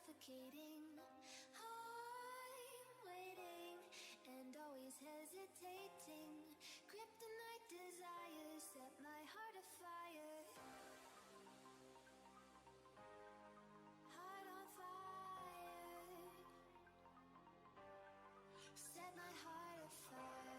suffocating. I'm waiting and always hesitating. Kryptonite desires set my heart afire. Heart on fire. Set my heart afire.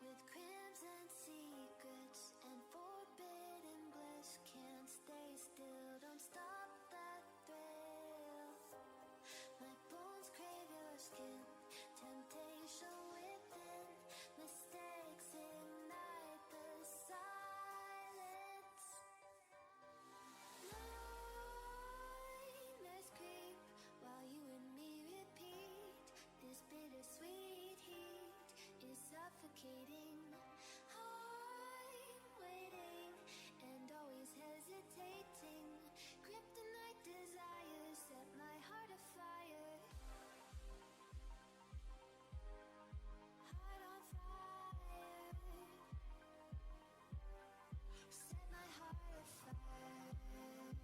With crimson secrets and forbidden bliss, can't stay still, don't stop that thrill. My bones crave your skin, temptation within, mistakes ignite the silence. Nightmares creep while you and me repeat. This bittersweet heat is suffocating. I'm waiting and always hesitating. Kryptonite desires set my heart afire. Heart on fire. Set my heart afire. Yeah.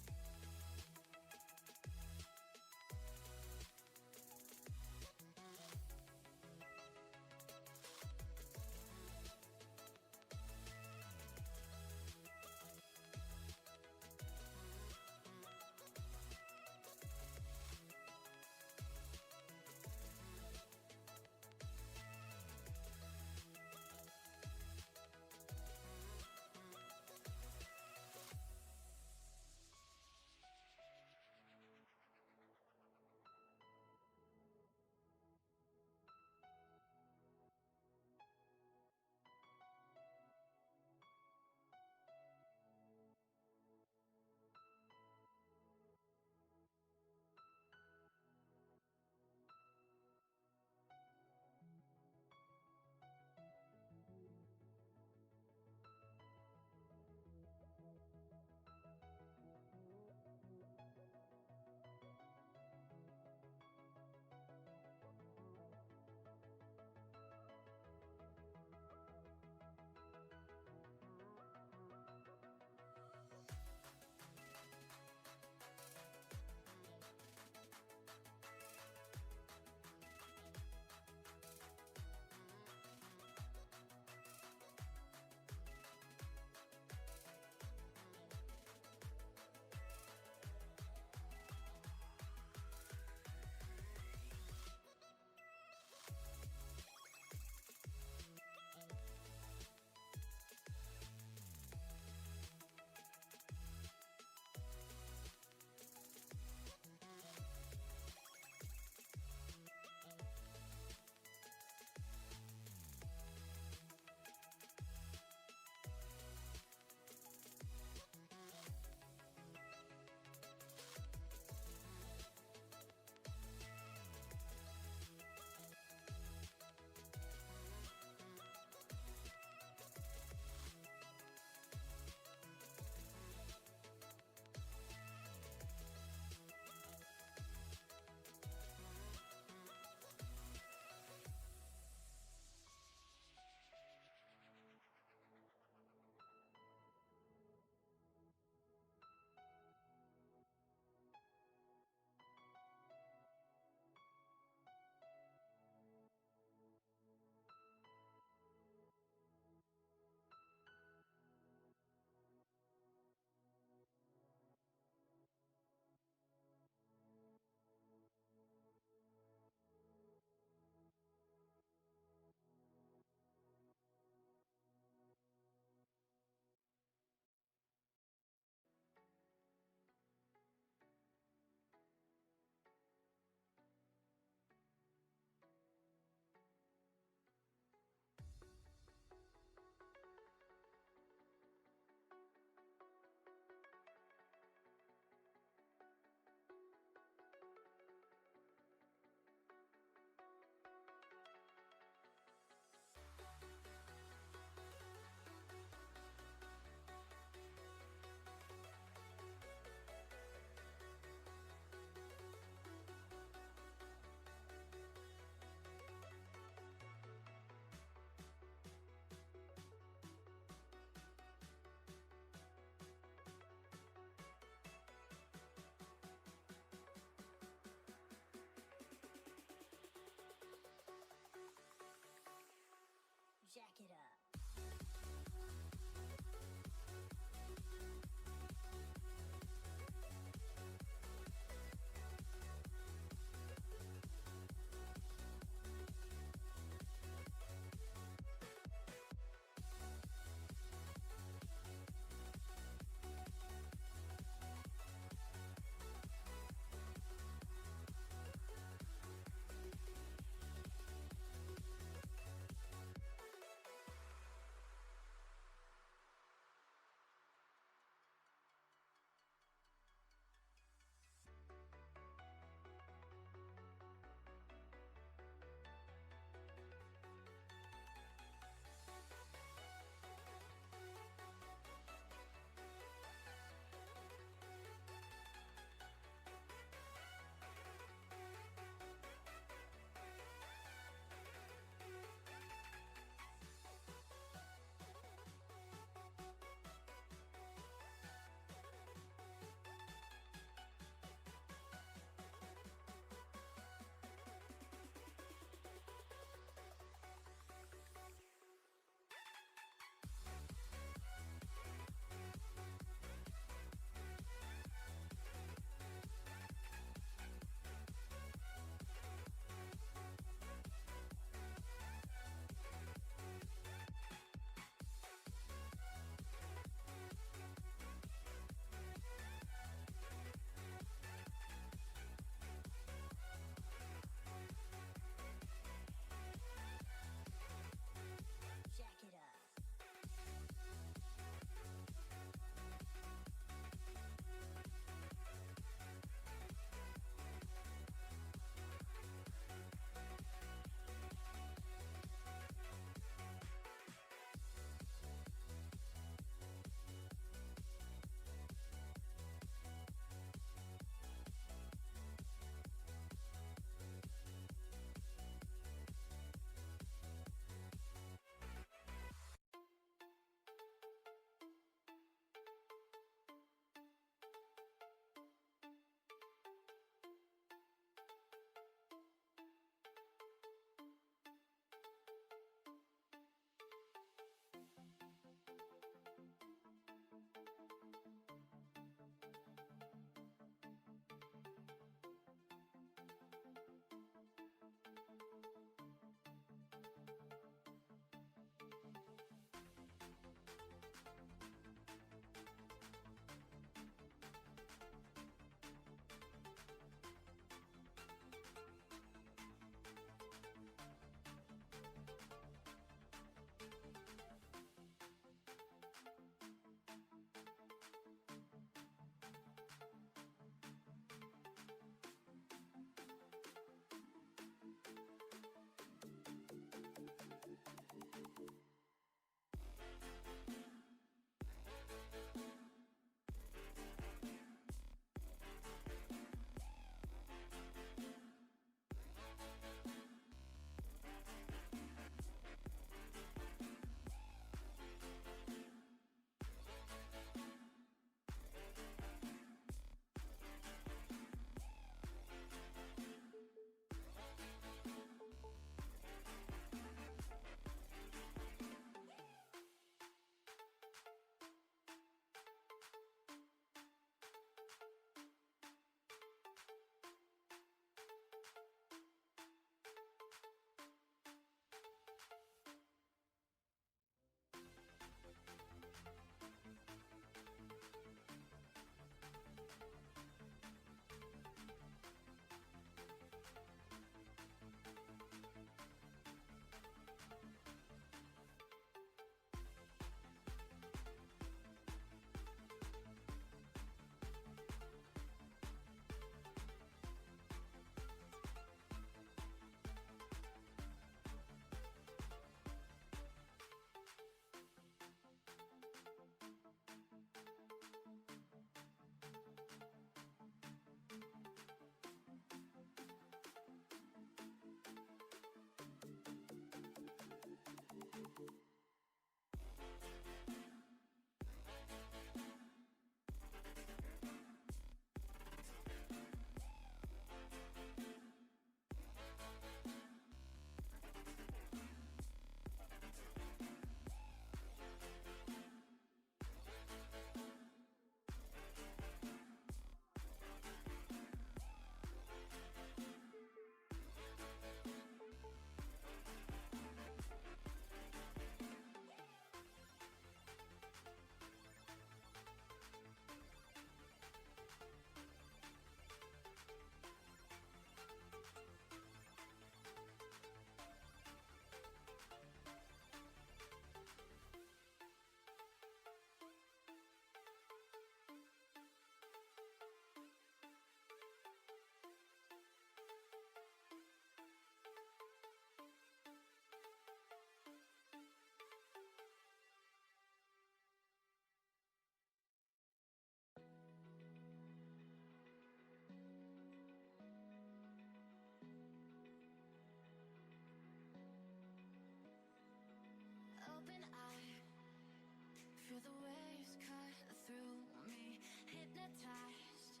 where the waves cut through me, hypnotized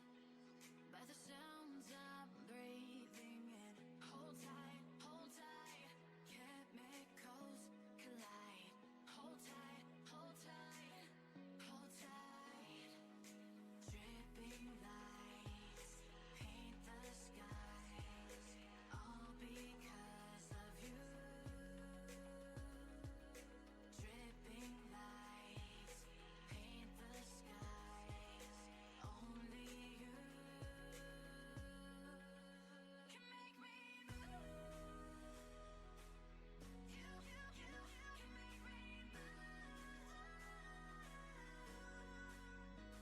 by the sounds I'm breathing in. Hold tight, chemicals collide. Hold tight, hold tight, hold tight. Dripping lights paint the skies, all because of you. Dripping lights paint the skies, only you can make me move.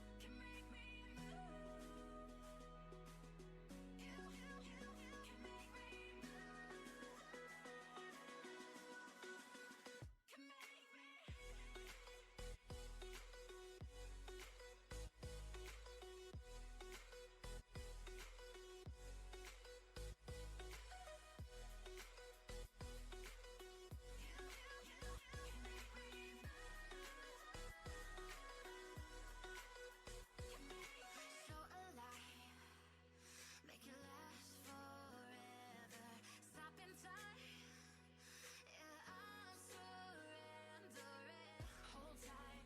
You can make me move. Can make me move. You can make me move. Can make me. So alive, make it last forever. Stop in time, yeah, I'm surrendering. Hold tight,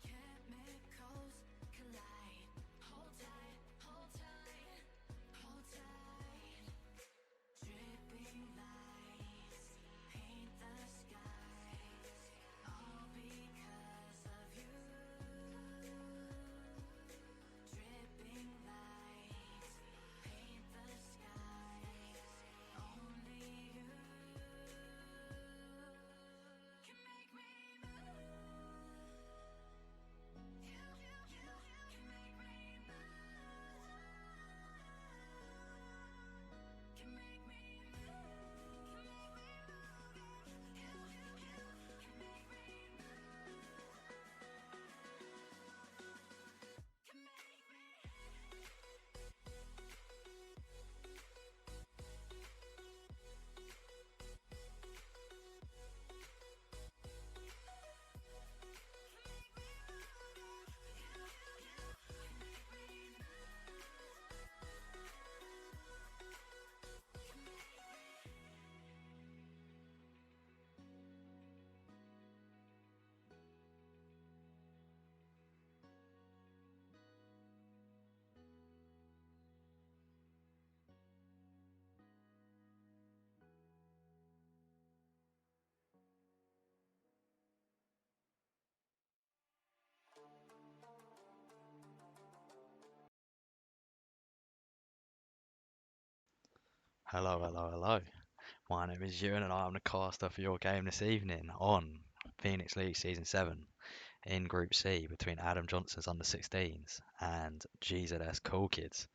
chemicals collide. Hold tight, hold tight, hold tight. Dripping lights paint the skies, all because of you. Dripping lights paint the skies, only you can make me move. You can make me move. Can make me move. Can make me move. You can make me move. Can make me. Hello, hello, hello. My name is Euan and I'm the caster for your game this evening on Phoenix League Season 7 in Group C between Adam Johnson's under-16s and GZS Coolkids.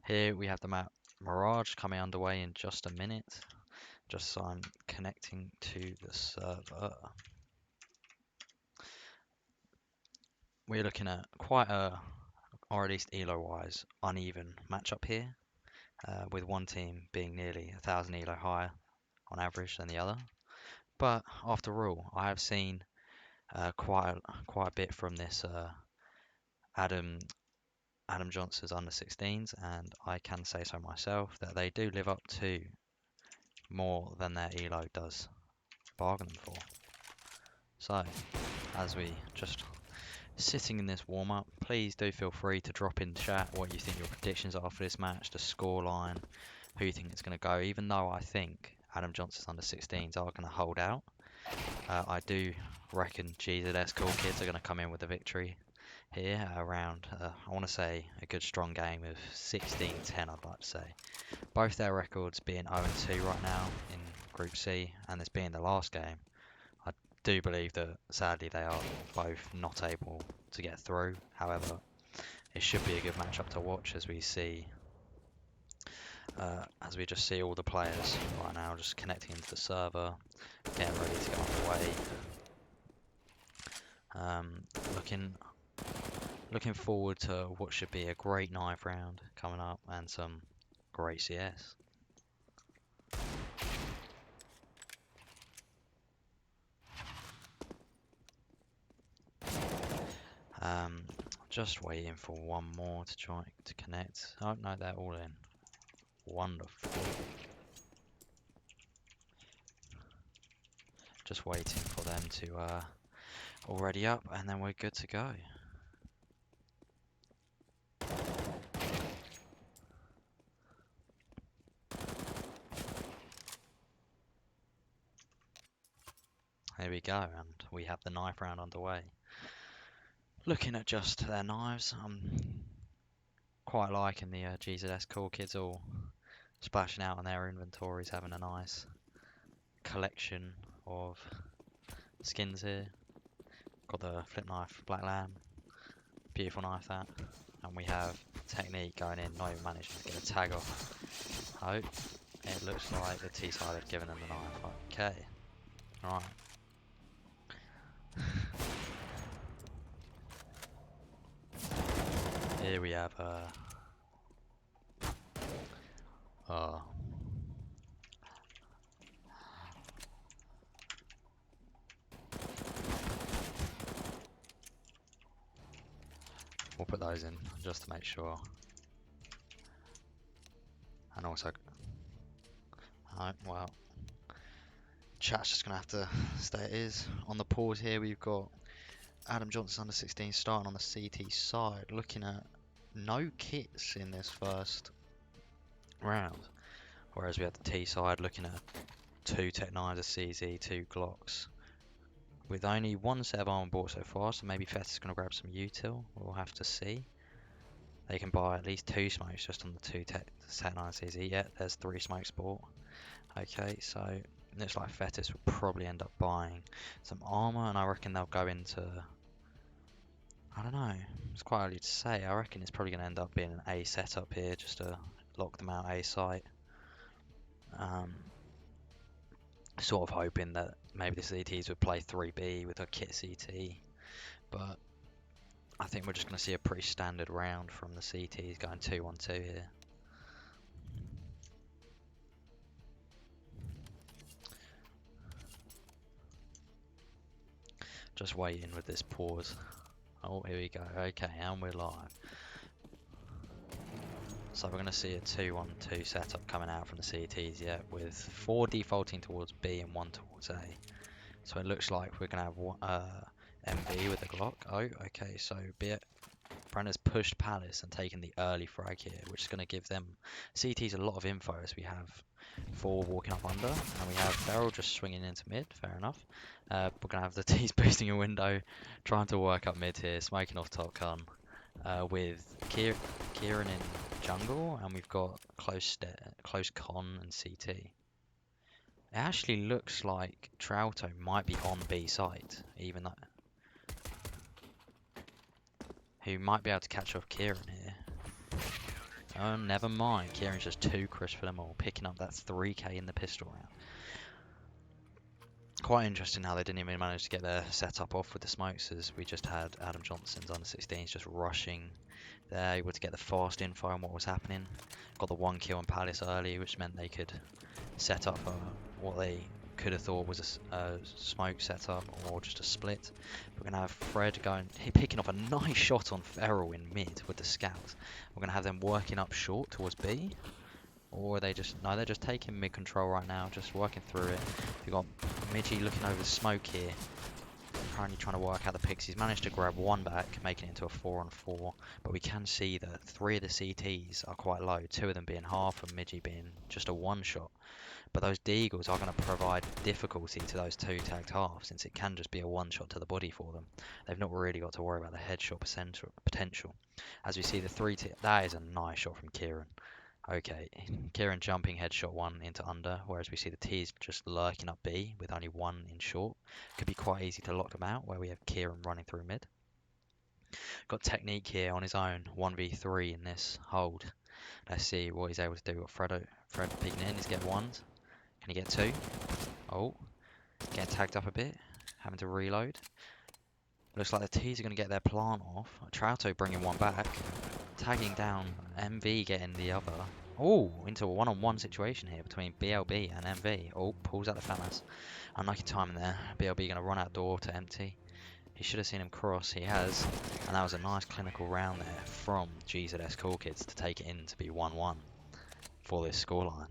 Here we have the map Mirage coming underway in just a minute, just so I'm connecting to the server. We're looking at quite a, or at least elo-wise, uneven matchup here, with one team being nearly 1,000 elo higher on average than the other. But after all, I have seen quite a bit from this Adam Johnson's under 16s, and I can say so myself that they do live up to more than their elo does bargain for. So, as we just sitting in this warm up, please do feel free to drop in chat what you think your predictions are for this match, the scoreline, who you think it's going to go. Even though I think Adam Johnson's under 16s are going to hold out, I do reckon GZS Coolkids are going to come in with a victory here around, I want to say, a good strong game of 16-10, I'd like to say. Both their records being 0-2 right now in Group C, and this being the last game, I do believe that sadly they are both not able to get through. However, it should be a good matchup to watch as we see, as we just see all the players right now just connecting into the server, getting ready to get underway. Looking forward to what should be a great knife round coming up and some great CS. Just waiting for one more to try to connect. Oh no, they're all in. Wonderful. Just waiting for them to all ready up, and then we're good to go. Here we go, and we have the knife round underway. Looking at just their knives, I'm quite liking the GZS Coolkids all splashing out on their inventories, having a nice collection of skins here. Got the flip knife, Black Lamb, beautiful knife that. And we have Technique going in, not even managing to get a tag off. Oh, it looks like the T-side had given them the knife. Okay, alright. Here we have we'll put those in just to make sure. And also, alright, well, chat's just gonna have to stay it is. On the pause here, we've got Adam Johnson under 16 starting on the CT side, looking at no kits in this first round. Whereas we had the T side looking at 2 Tech 9s, a CZ, 2 Glocks. With only 1 set of armor bought so far, so maybe Fetter's going to grab some util. We'll have to see. They can buy at least 2 smokes just on the 2 Tech 9 CZ. Yeah, there's 3 smokes bought. Okay, so looks like Fetis will probably end up buying some armor, and I reckon they'll go into... I don't know, it's quite early to say. I reckon it's probably going to end up being an A setup here just to lock them out A site. Sort of hoping that maybe the CTs would play 3B with a kit CT, but I think we're just going to see a pretty standard round from the CTs going 2-1-2 here. Just waiting with this pause. Oh, here we go. Okay, and we're live. So we're going to see a 2-1-2 setup coming out from the CTs, yeah, with 4 defaulting towards B and 1 towards A. So it looks like we're going to have MB with a Glock. Oh, okay, so Brenner's pushed Palace and taken the early frag here, which is going to give them CTs a lot of info, as we have 4 walking up under, and we have Feral just swinging into mid, fair enough. We're going to have the T's boosting a window, trying to work up mid here, smoking off top con, with Kieran in jungle, and we've got close con and CT. It actually looks like Trouto might be on B site, even though... Who might be able to catch off Kieran here. Oh, never mind. Kieran's just too crisp for them all, picking up that 3k in the pistol round. Quite interesting how they didn't even manage to get their setup off with the smokes, as we just had Adam Johnson's under 16s just rushing. They're able to get the fast info on what was happening. Got the 1 kill on Palace early, which meant they could set up what they could have thought was a smoke setup or just a split. We're going to have Fred picking off a nice shot on Feral in mid with the scout. We're going to have them working up short towards B. Or are they just... No, they're just taking mid control right now, just working through it. We've got Midgie looking over the smoke here. Currently trying to work out the picks. He's managed to grab 1 back, making it into a 4-on-4. But we can see that 3 of the CTs are quite low. 2 of them being half and Midgie being just a 1-shot. But those Deagles are going to provide difficulty to those 2 tagged halves, since it can just be a 1-shot to the body for them. They've not really got to worry about the headshot potential. As we see the 3... That is a nice shot from Kieran. Okay, Kieran jumping headshot 1 into under, whereas we see the T's just lurking up B with only 1 in short. Could be quite easy to lock them out, where we have Kieran running through mid. Got Technique here on his own, 1v3 in this hold. Let's see what he's able to do. Got Fred peeking in, he's get 1s. Can he get 2? Oh, getting tagged up a bit, having to reload. Looks like the T's are going to get their plant off. Trouto bringing 1 back. Tagging down, MV getting the other. Oh, into a 1-on-1 situation here between BLB and MV. Oh, pulls out the FAMAS. Unlucky timing there. BLB going to run out door to empty. He should have seen him cross. He has. And that was a nice clinical round there from GZS Coolkids to take it in to be 1-1 for this scoreline.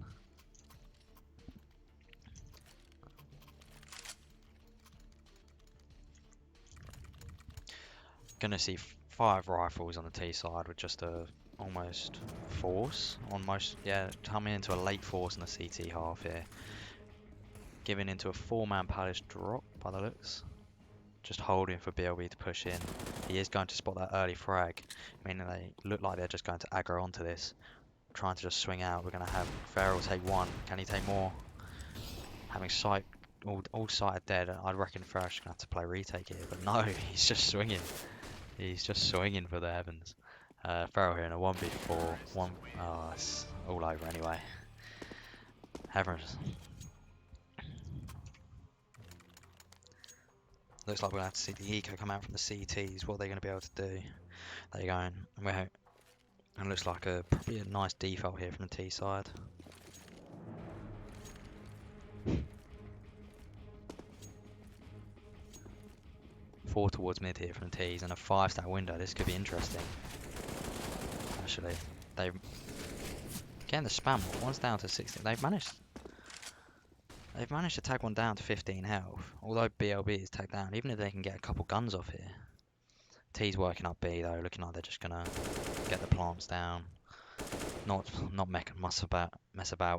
Gonna see 5 rifles on the T side with just a almost force, almost, yeah, coming into a late force in the CT half here. Giving into a 4-man palace drop by the looks. Just holding for BLB to push in. He is going to spot that early frag, meaning they look like they're just going to aggro onto this. Trying to just swing out. We're going to have Feral take 1. Can he take more? Having sight, all sighted dead. I'd reckon Feral's going to have to play retake here, but no, he's just swinging. He's just swinging for the heavens. Feral here in a 1v4. Oh, it's all over anyway. Heavens. Looks like we're going to have to see the eco come out from the CTs. What are they going to be able to do? There you go. And it looks like probably a nice default here from the T side. Four towards mid here from the T's and a 5-stack window. This could be interesting. Actually, they've getting the spam. One's down to 16. They've managed to tag one down to 15 health. Although BLB is tagged down, even if they can get a couple guns off here. T's working up B though, looking like they're just gonna get the plants down. Not mess about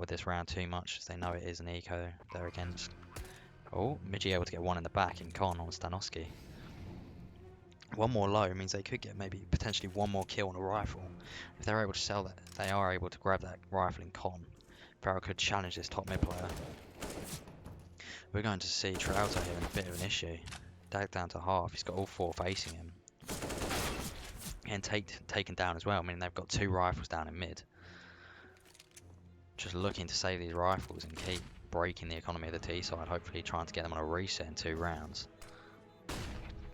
with this round too much, as they know it is an eco they're against. Oh, Midgie able to get one in the back in Con on Stanovsky. One more low means they could get maybe potentially one more kill on a rifle. If they're able to sell that, they are able to grab that rifle in Con. Feral could challenge this top mid player. We're going to see Trouter here in a bit of an issue. Dag down to half, he's got all 4 facing him. And taken down as well, meaning they've got 2 rifles down in mid. Just looking to save these rifles and keep breaking the economy of the T side, hopefully trying to get them on a reset in 2 rounds.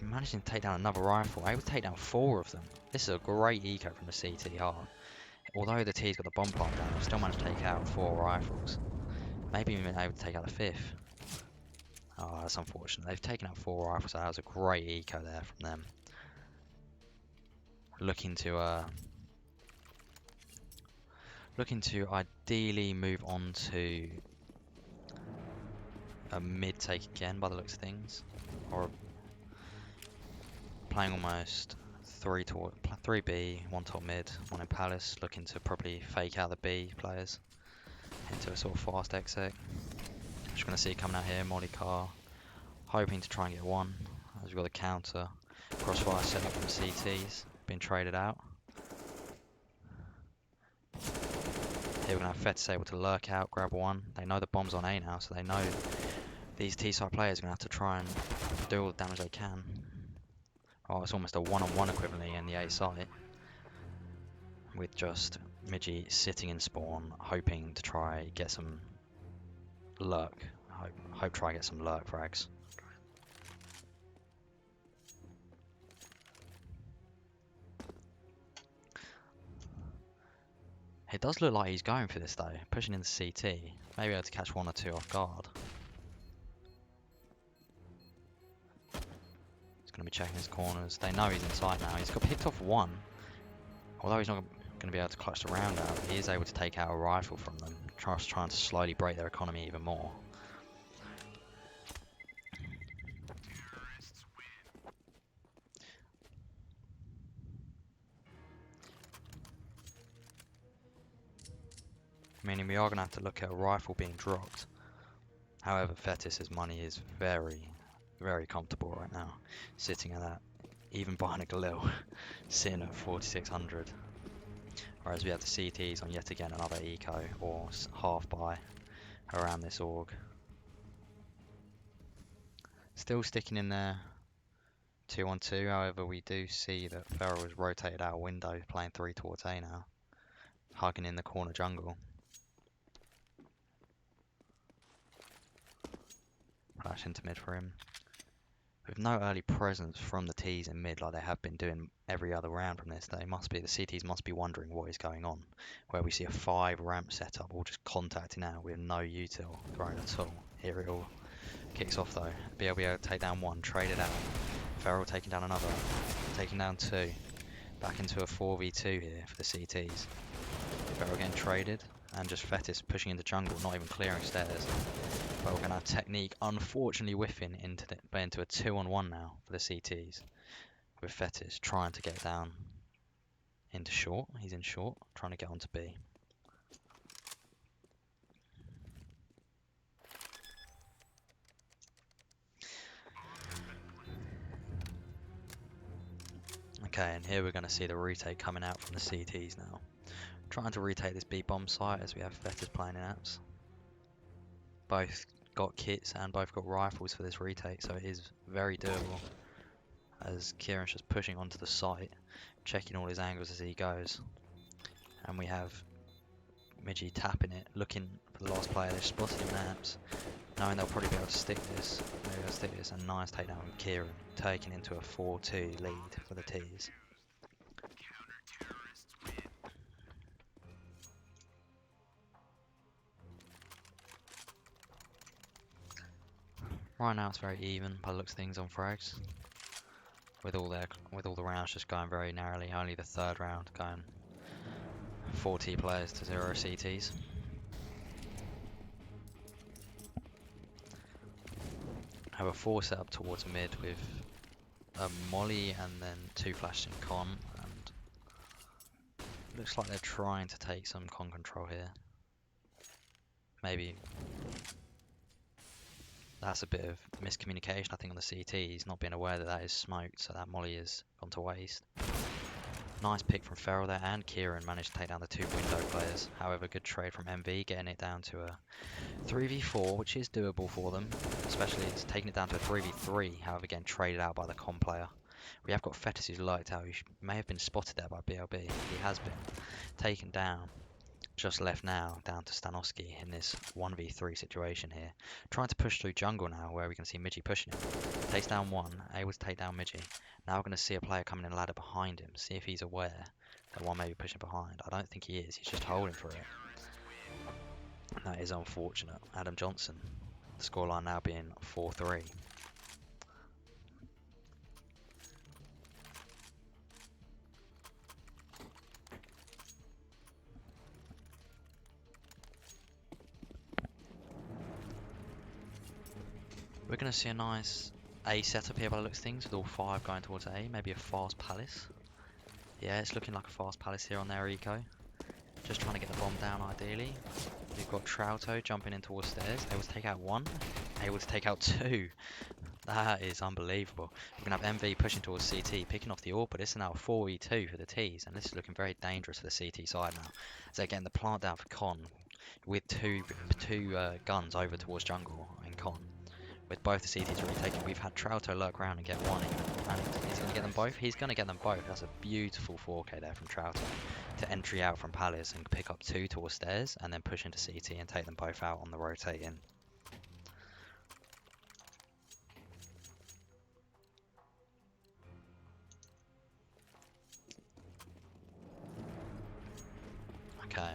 Managing to take down another rifle, able to take down 4 of them. This is a great eco from the CT hard. Although the T's got the bomb plant down, they've still managed to take out 4 rifles. Maybe even able to take out the 5th. Oh, that's unfortunate. They've taken out 4 rifles, so that was a great eco there from them. Looking to ideally move on to a mid take again by the looks of things, or playing almost 3B, 1 top mid, 1 in palace, looking to probably fake out the B players into a sort of fast exit. Just going to see it coming out here, Molly Car, hoping to try and get 1, as we've got the counter, crossfire set up from the CTs, being traded out. Here we're going to have Fetis able to lurk out, grab 1. They know the bomb's on A now, so they know these T-side players are going to have to try and do all the damage they can. Oh, it's almost a 1-on-1 equivalently in the A site. With just Midgie sitting in spawn, hoping to try get some lurk. Hope try get some lurk frags. It does look like he's going for this though, pushing in the CT. Maybe able to catch 1 or 2 off guard. He's going to be checking his corners. They know he's inside now. He's got picked off 1. Although he's not going to be able to clutch the round out, he is able to take out a rifle from them, trying to slowly break their economy even more. Meaning we are going to have to look at a rifle being dropped. However, Fetis's money is very, very comfortable right now. Sitting at that, even behind a Galil, sitting at 4,600. Whereas we have the CTs on yet again another eco, or half buy, around this org. Still sticking in there, 2-on-2, however we do see that Feral has rotated out a window, playing 3 towards A now. Hugging in the corner jungle. Flash into mid for him. With no early presence from the T's in mid like they have been doing every other round from this, the CTs must be wondering what is going on. Where we see a 5 ramp setup, all just contacting out with no util thrown at all. Here it all kicks off though. BLB able to take down 1, trade it out. Feral taking down another. Taking down 2. Back into a 4v2 here for the CTs. Feral getting traded. And just Fetis pushing into jungle, not even clearing stairs. But we're going to have Technique unfortunately whiffing into a 2-on-1 now for the CTs. With Fetis trying to get down into short. He's in short, trying to get onto B. Okay, and here we're going to see the retake coming out from the CTs now. Trying to retake this B bomb site as we have Fetis playing in apps. Both got kits and both got rifles for this retake, so it is very doable. As Kieran's just pushing onto the site, checking all his angles as he goes. And we have Midgie tapping it, looking for the last player. They've spotted him in apps, knowing they'll probably be able to stick this. Maybe they'll stick this, and nice takedown from Kieran, taking into a 4-2 lead for the T's. Right now it's very even by the looks of things on frags. With all the rounds just going very narrowly, only the third round going 40 players to 0 CTs. Have a 4 set up towards mid with a molly and then 2 flashed in con, and looks like they're trying to take some con control here. Maybe that's a bit of miscommunication, I think, on the CT. He's not being aware that that is smoked, so that molly has gone to waste. Nice pick from Feral there, and Kieran managed to take down the 2 window players. However, good trade from MV, getting it down to a 3v4, which is doable for them. Especially it's taking it down to a 3v3, however, getting traded out by the con player. We have got Fetis who's lurked out, who may have been spotted there by BLB. He has been taken down. Just left now, down to Stanoski in this 1v3 situation here. Trying to push through jungle now, where we can see Midgie pushing him. Takes down 1, able to take down Midgie. Now we're going to see a player coming in ladder behind him, see if he's aware that 1 may be pushing behind. I don't think he is, he's just holding for it. That is unfortunate. Adam Johnson, the scoreline now being 4-3. We're going to see a nice A setup here by the looks of things, with all 5 going towards A. Maybe a fast palace. Yeah, it's looking like a fast palace here on their eco. Just trying to get the bomb down ideally. We've got Trouto jumping in towards stairs, able to take out 1, able to take out 2. That is unbelievable. We're going to have MV pushing towards CT, picking off the AWP, but this is now a 4v2 for the Ts, and this is looking very dangerous for the CT side now. So they're getting the plant down for Con, with two guns over towards jungle in Con. With both the CTs already taken, we've had Trouto lurk around and get 1 even. And he's going to get them both. He's going to get them both. That's a beautiful 4K there from Trouto to entry out from Palace and pick up 2 towards stairs and then push into CT and take them both out on the rotate in. Okay.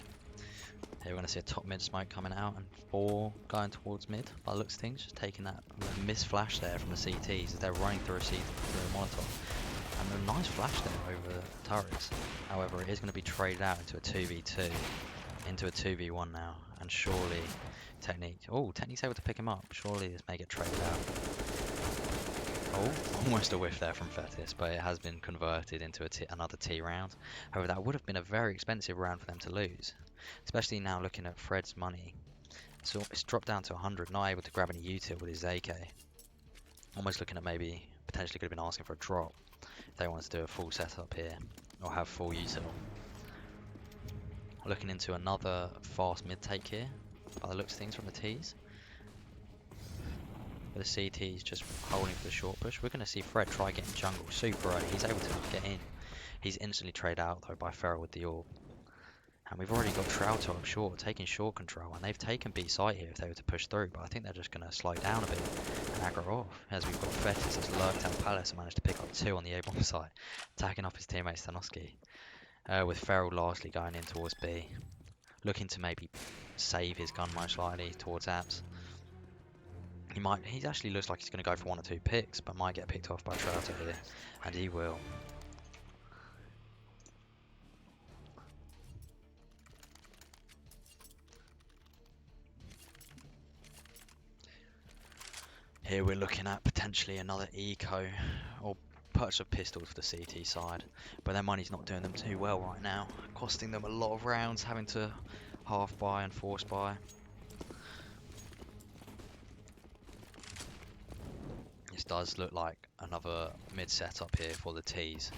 Here we're going to see a top mid smoke coming out and 4 going towards mid by the looks of things, just taking that miss flash there from the CTs as they're running through a Molotov. And a nice flash there over the turrets. However, it is going to be traded out into a 2v2, into a 2v1 now. And surely Technique's able to pick him up. Surely this may get traded out. Oh, almost a whiff there from Fetis, but it has been converted into another T round. However, that would have been a very expensive round for them to lose. Especially now looking at Fred's money. So it's dropped down to 100, not able to grab any util with his AK. Almost looking at maybe potentially could have been asking for a drop if they wanted to do a full setup here or have full util. Looking into another fast mid take here by the looks of things from the Ts. With the CTs just holding for the short push. We're going to see Fred try getting jungle super early. He's able to get in. He's instantly traded out though by Feral with the AWP. And we've already got Trouto up short, taking short control, and they've taken B site here if they were to push through, but I think they're just going to slow down a bit and aggro off, as we've got Fetis that's lurked out Palace and managed to pick up 2 on the A-bomb side, attacking off his teammate Stanoski, with Feral lastly going in towards B, looking to maybe save his gun most likely towards apps. He actually looks like he's going to go for 1 or 2 picks, but might get picked off by Trouter here, and he will. Here we're looking at potentially another eco or purchase of pistols for the CT side, but their money's not doing them too well right now, costing them a lot of rounds, having to half buy and force buy. This does look like another mid setup here for the T's.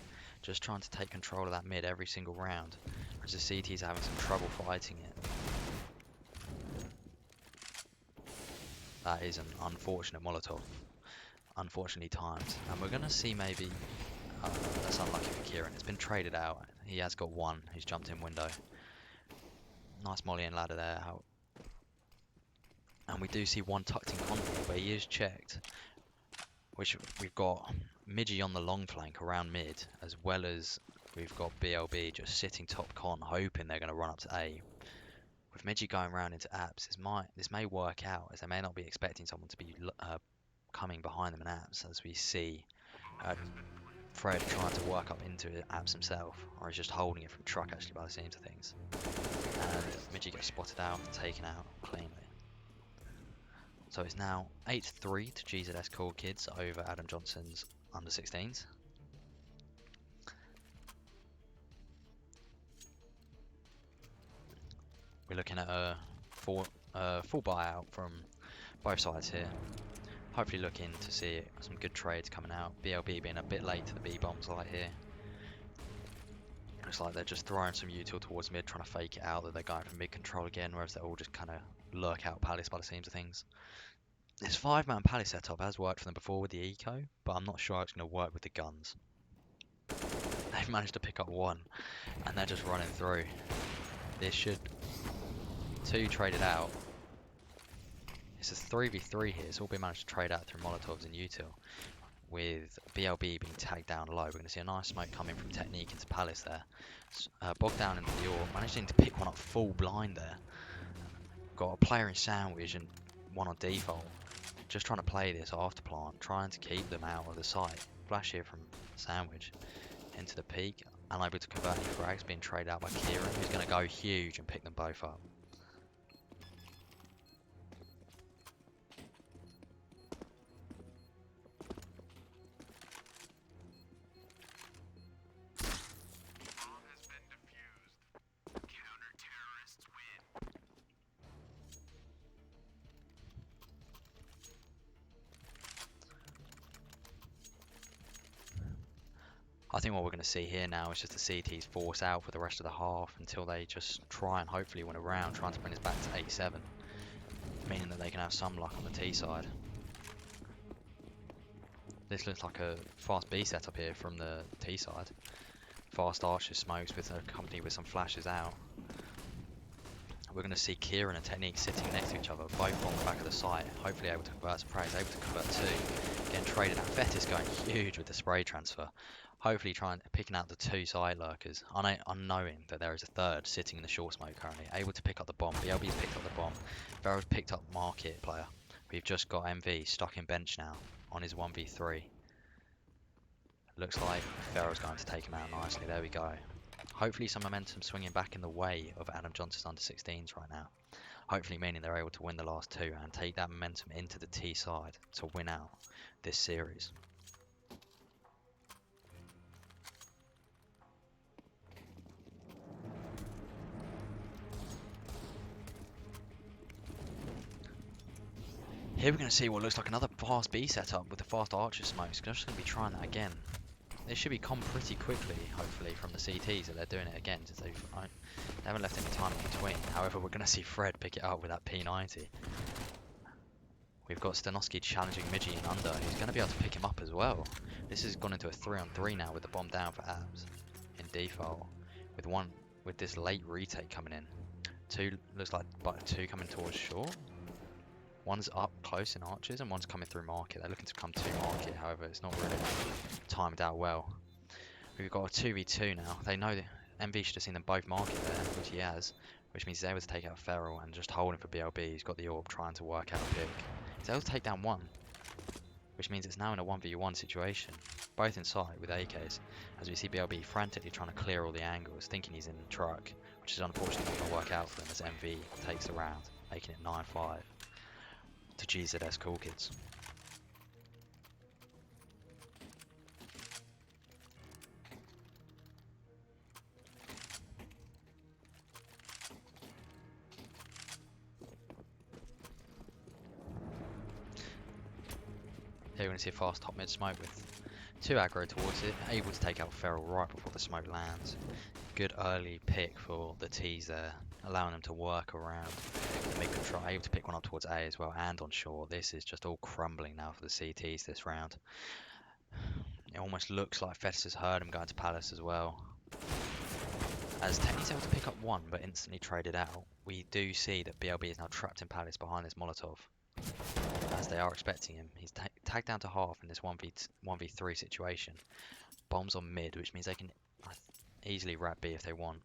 Just trying to take control of that mid every single round, as the CT's are having some trouble fighting it. That is an unfortunate Molotov. Unfortunately timed. And we're going to see maybe... that's unlucky for Kieran. It's been traded out. He has got one. He's jumped in window. Nice molly and ladder there. And we do see one tucked in convoy, but he is checked. Which we've got Midgie on the long flank around mid, as well as we've got BLB just sitting top con, hoping they're going to run up to A. With Midgie going round into apps, this may work out, as they may not be expecting someone to be coming behind them in apps, as we see Fred trying to work up into apps himself, or he's just holding it from truck actually by the seams of things. And Midgie gets spotted out and taken out cleanly. So it's now 8-3 to GZS Coolkids over Adam Johnson's under 16s. We're looking at a full buyout from both sides here. Hopefully looking to see some good trades coming out. BLB being a bit late to the B bombs light here. Looks like they're just throwing some util towards mid, trying to fake it out that they're going for mid control again, whereas they're all just kind of lurk out Palace by the seams of things. This 5-man Palace setup has worked for them before with the eco, but I'm not sure it's going to work with the guns. They've managed to pick up one, and they're just running through. This should... 2 traded out. It's a 3v3 here. It's all been managed to trade out through Molotovs and util. With BLB being tagged down low, we're going to see a nice smoke coming from Technique into Palace there. Bogged down into the orb, managing to pick one up full blind there. Got a player in sandwich and one on default. Just trying to play this after plant, trying to keep them out of the sight. Flash here from sandwich into the peak. Unable to convert any frags, being traded out by Kieran, who's going to go huge and pick them both up. I think what we're going to see here now is just the CTs force out for the rest of the half until they just try and hopefully win a round, trying to bring us back to 8-7, meaning that they can have some luck on the T side. This looks like a fast B setup here from the T side. Fast archer smokes with accompanied with some flashes out. We're going to see Kieran and Technique sitting next to each other, both on the back of the site, hopefully able to convert some praise, able to convert 2. Getting traded out. Fetis going huge with the spray transfer. Hopefully picking out the 2 side lurkers, unknowing that there is a 3rd sitting in the short smoke currently, able to pick up the bomb. BLB's picked up the bomb. Ferro's picked up market player. We've just got MV stuck in bench now on his 1v3. Looks like Ferro's going to take him out nicely. There we go. Hopefully some momentum swinging back in the way of Adam Johnson's under 16s right now. Hopefully meaning they're able to win the last 2 and take that momentum into the T side to win out this series. Here we're going to see what looks like another fast B setup with the fast archer smokes. I'm just going to be trying that again. This should be come pretty quickly, hopefully, from the CTs that they're doing it again, since they haven't left any time in between. However, we're going to see Fred pick it up with that P90. We've got Stanovsky challenging Midgie and under, who's going to be able to pick him up as well. This has gone into a 3-on-3 now with the bomb down for abs in default, with this late retake coming in. 2 looks like 2 coming towards short. One's up close in arches and one's coming through market. They're looking to come to market, however, it's not really timed out well. We've got a 2v2 now. They know that MV should have seen them both market there, which he has, which means he's able to take out Feral and just hold him for BLB. He's got the orb trying to work out a pick. He's able to take down one, which means it's now in a 1v1 situation, both inside with AKs, as we see BLB frantically trying to clear all the angles, thinking he's in the truck, which is unfortunately not going to work out for them as MV takes the round, making it 9-5 to GZS Coolkids. Here we're going to see a fast top mid smoke with 2 aggro towards it, able to take out Feral right before the smoke lands. Good early pick for the T's there, allowing them to work around the mid control, able to pick one up towards A as well and on shore. This is just all crumbling now for the CTs this round. It almost looks like Fetus has heard him going to Palace as well. As Techni's able to pick up one but instantly traded out, we do see that BLB is now trapped in Palace behind this Molotov. As they are expecting him, he's tagged down to half in this 1v3 situation. Bombs on mid, which means they can easily wrap B if they want.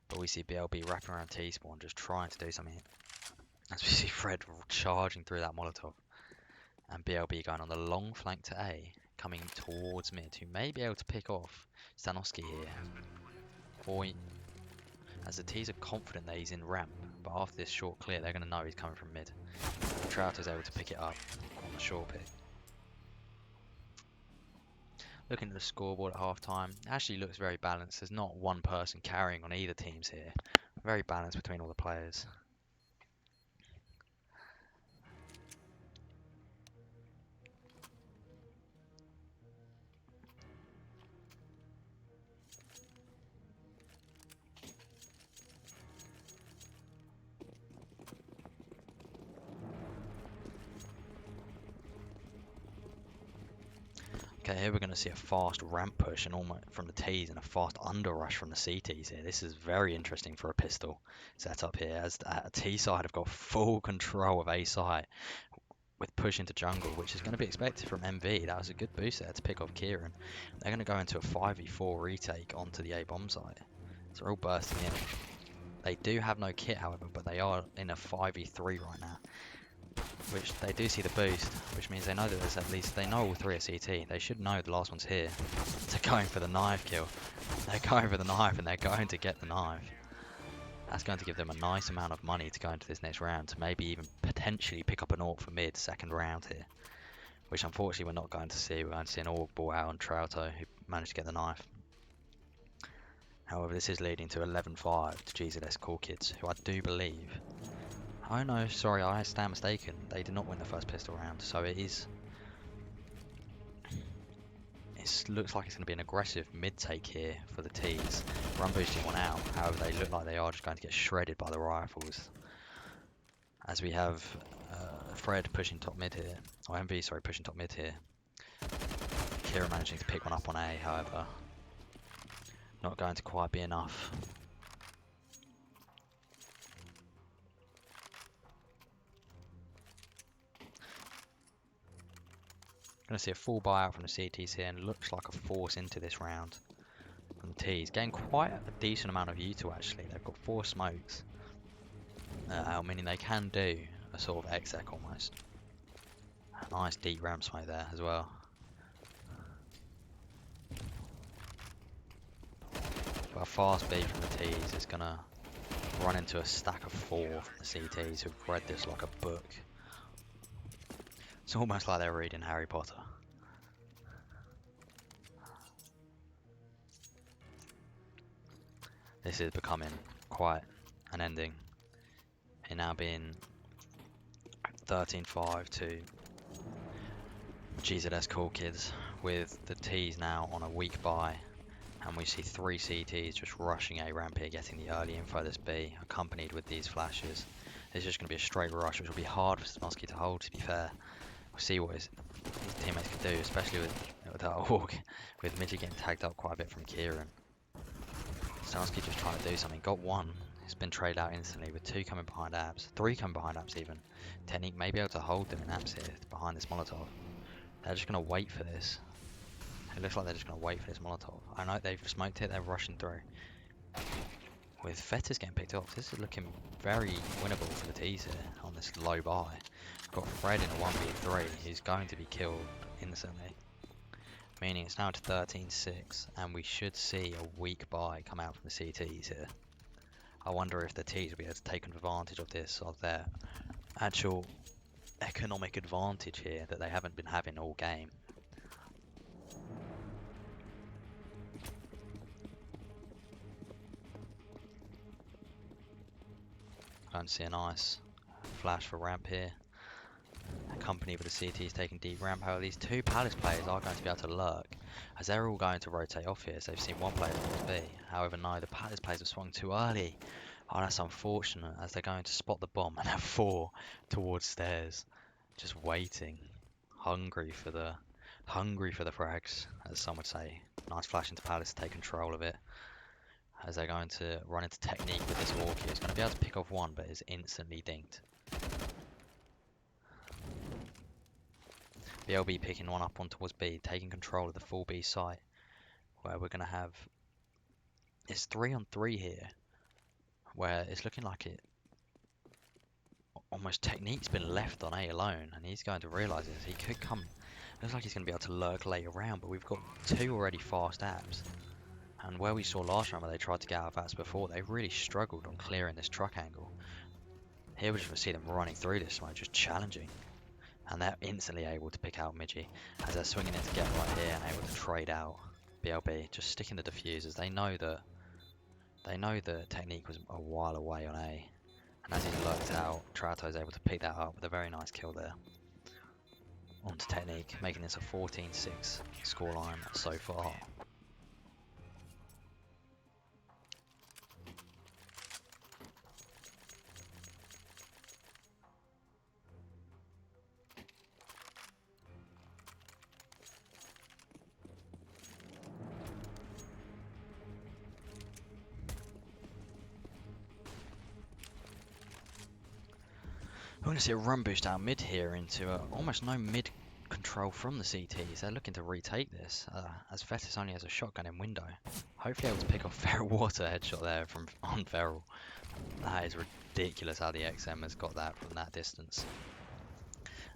But we see BLB wrapping around T-spawn, just trying to do something. As we see Fred charging through that Molotov. And BLB going on the long flank to A, coming towards mid, who may be able to pick off Stanowski here. As the T's are confident that he's in ramp, but after this short clear, they're going to know he's coming from mid. Trouter's able to pick it up on the short pick. Looking at the scoreboard at half time, actually looks very balanced. There's not one person carrying on either teams here. Very balanced between all the players. Okay, here we're going to see a fast ramp push and almost from the T's and a fast under rush from the CTs here. This is very interesting for a pistol setup here, as the T side have got full control of A side with push into jungle, which is going to be expected from MV. That was a good boost there to pick off Kieran. They're going to go into a 5v4 retake onto the A bomb site. So they're all bursting in. They do have no kit, however, but they are in a 5v3 right now. Which they do see the boost, which means they know that there's at least, they know all 3 are CT. They should know the last one's here. They're going for the knife kill. They're going for the knife and they're going to get the knife. That's going to give them a nice amount of money to go into this next round, to maybe even potentially pick up an AWP for mid second round here. Which unfortunately we're not going to see. We're going to see an AWP ball out on Trouto, who managed to get the knife. However, this is leading to 11-5 to GZS Coolkids, who I do believe... Oh no, sorry, I stand mistaken. They did not win the first pistol round, so it looks like it's going to be an aggressive mid-take here for the T's. Run boosting one out, however they look like they are just going to get shredded by the rifles. As we have Fred pushing top mid here, or MV, sorry, pushing top mid here. Kira managing to pick one up on A, however. Not going to quite be enough. Going to see a full buyout from the CTs here, and looks like a force into this round from the T's. Getting quite a decent amount of util actually. They've got 4 smokes, meaning they can do a sort of exec almost. A nice deep ramp smoke there as well. But a fast B from the T's is going to run into a stack of 4 from the CTs who've read this like a book. It's almost like they're reading Harry Potter. This is becoming quite an ending. It now being 13-5 to GZS Coolkids, with the T's now on a weak buy. And we see 3 CTs just rushing A ramp here, getting the early info this B, accompanied with these flashes. It's just going to be a straight rush, which will be hard for Smusky to hold, to be fair. We'll see what his teammates can do, especially with that AUG, with Midget getting tagged up quite a bit from Kieran. Smusky just trying to do something. Got 1. It's been traded out instantly, with 2 coming behind abs. 3 coming behind abs even. Technique may be able to hold them in abs here, behind this Molotov. They're just going to wait for this. It looks like they're just going to wait for this Molotov. I know they've smoked it, they're rushing through. with Fetters getting picked off. This is looking very winnable for the T's here on this low buy. We've got Fred in a 1v3 who's going to be killed instantly, meaning it's now to 13-6, and we should see a weak buy come out from the CTs here. I wonder if the T's will be able to take advantage of this, of their actual economic advantage here that they haven't been having all game. Going to see a nice flash for ramp here. Accompanied with the CTs taking deep ramp. However, these two Palace players are going to be able to lurk, as they're all going to rotate off here. So they've seen one player towards B. However, no, the Palace players have swung too early. Oh, that's unfortunate, as they're going to spot the bomb and have 4 towards stairs, just waiting, hungry for the frags, as some would say. Nice flash into Palace to take control of it, as they're going to run into technique with this Orky. He's going to be able to pick off one, but is instantly dinked. BLB picking one up on towards B, taking control of the full B site, where we're going to have, it's 3-on-3 here, where it's looking like it almost technique's been left on A alone, and he's going to realise this. He could come, looks like he's going to be able to lurk later around, but we've got 2 already fast apps, and where we saw last round where they tried to get out of apps before, they really struggled on clearing this truck angle. Here we're just going to see them running through this one, just challenging. And they're instantly able to pick out Midgie as they're swinging in to get right here and able to trade out. BLB just sticking the diffusers. They know the technique was a while away on A, and as he's lurked out, Trato is able to pick that up with a very nice kill there. Onto technique, making this a 14-6 scoreline so far. We're going to see a run boost out mid here into almost no mid control from the CTs. They're looking to retake this, as Fetis only has a shotgun in window. Hopefully able to pick off Feral Water headshot there from on Feral. That is ridiculous how the XM has got that from that distance.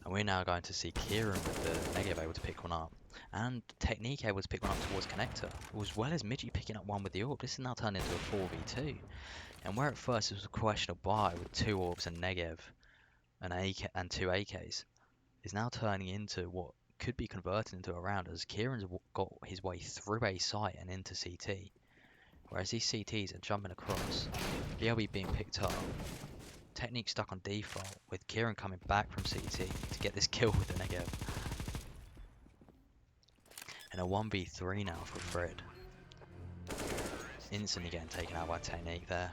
And we're now going to see Kieran with the negative able to pick one up, and Technique able to pick one up towards Connector, as well as Midgie picking up one with the orb. This is now turned into a 4v2. And where at first it was a questionable buy with 2 orbs and negative, and 2 AKs, is now turning into what could be converted into a round, as Kieran's got his way through A site and into CT, whereas these CTs are jumping across. BLB being picked up, Technique stuck on default, with Kieran coming back from CT to get this kill with the negative. And a 1v3 now for Fred. Instantly getting taken out by Technique there.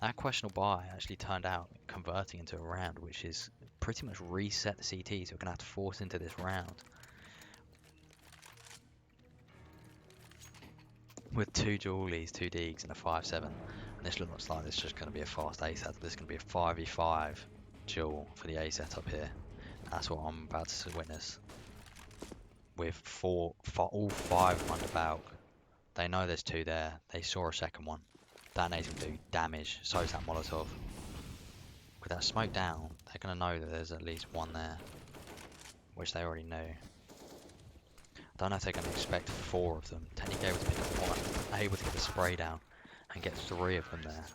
That questionable buy actually turned out converting into a round, which is pretty much reset the CTs. So we're going to have to force into this round with 2 Julies, 2 Deegs, and a 5-7. And this looks like this is just going to be a fast A setup. This is going to be a 5v5 duel for the A setup here. That's what I'm about to witness. With all 5 under Balk. They know there's 2 there. They saw a second one. That nades will do damage, so is that Molotov. With that smoke down, they're going to know that there's at least 1 there, which they already knew. I don't know if they're going to expect 4 of them. Technique able to pick up 1, able to get the spray down and get 3 of them there.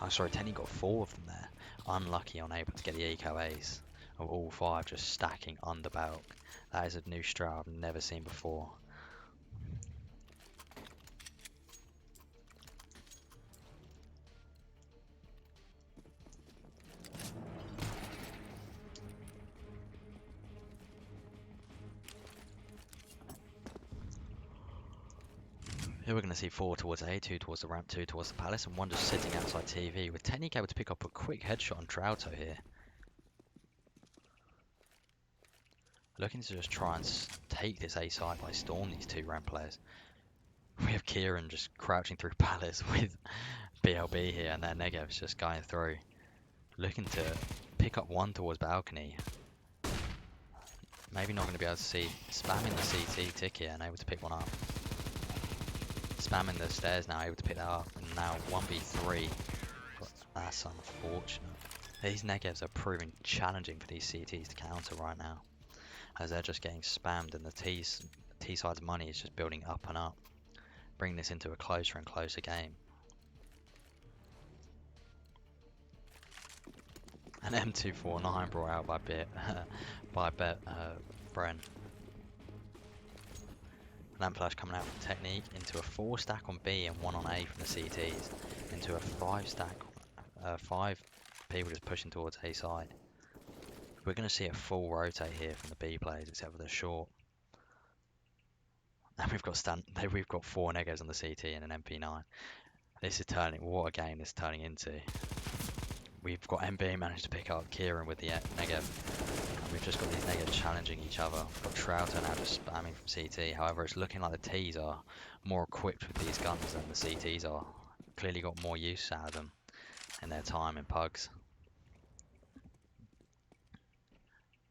Oh, sorry, Technique got 4 of them there. Unlucky, unable to get the eco A's of all 5 just stacking under Balk. That is a new strat I've never seen before. Here we're going to see 4 towards A, 2 towards the ramp, 2 towards the palace, and 1 just sitting outside TV, with Technique able to pick up a quick headshot on Trauto here. Looking to just try and take this A side by storm, these 2 ramp players. We have Kieran just crouching through palace with BLB here, and their negatives just going through. Looking to pick up 1 towards balcony. Maybe not going to be able to see, spamming the CT tick here and able to pick one up. spamming the stairs now, able to pick that up, and now 1v3. But that's unfortunate. These negatives are proving challenging for these CTs to counter right now, as they're just getting spammed, and the T side's money is just building up and up, bringing this into a closer and closer game. An M249 brought out by Bren. Lamp flash coming out from Technique into a 4 stack on B and 1 on A from the CTs, into a 5 stack, 5 people just pushing towards A side. We're going to see a full rotate here from the B players, except for the short. And we've got 4 negos on the CT and an MP9. This is turning, what a game this is turning into. We've got MB managed to pick up Kieran with the Negev. And we've just got these Negevs challenging each other. We've got Trouter now just spamming from CT. However, it's looking like the Ts are more equipped with these guns than the CTs are. Clearly got more use out of them in their time in pugs.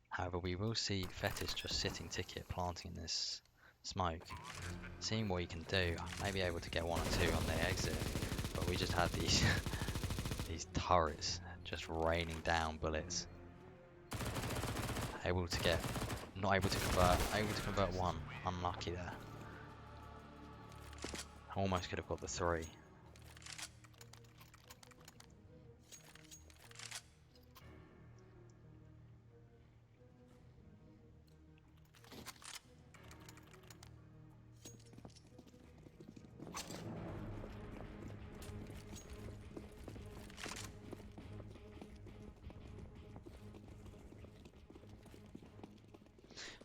However, we will see Fetish just sitting ticket, planting in this smoke, seeing what he can do. Maybe able to get 1 or 2 on the exit, but we just had these these turrets just raining down bullets. Able to get, not able to convert 1. Unlucky there. Almost could have got the 3.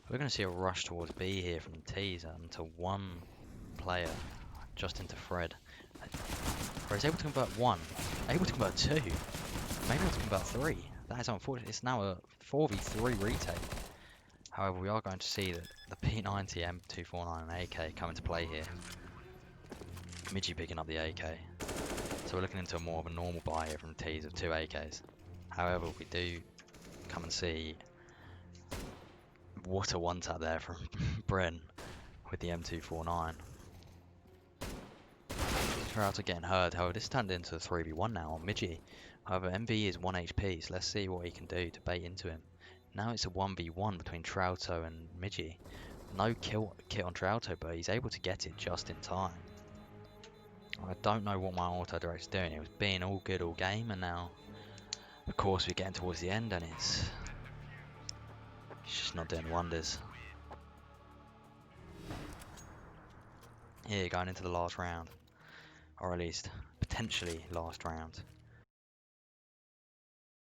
We're going to see a rush towards B here from T's into 1 player, just into Fred. Fred's able to convert 1, able to convert 2, maybe able to convert 3. That is unfortunate. It's now a 4v3 retake. However, we are going to see that the P90, M249 and AK come into play here. Midgie picking up the AK. So we're looking into more of a normal buy here from T's of 2 AKs. However, we do come and see what a one-tap there from Bren with the M249. Trouter getting heard. However, this turned into a 3v1 now on Midgie. However, MV is 1 HP, so let's see what he can do to bait into him. Now it's a 1v1 between Trouter and Midgie. No kill kit on Trouter, but he's able to get it just in time. I don't know what my auto direct's doing. It was being all good all game, and now, of course, we're getting towards the end, and it's just not doing wonders. Here, going into the last round, or at least potentially last round.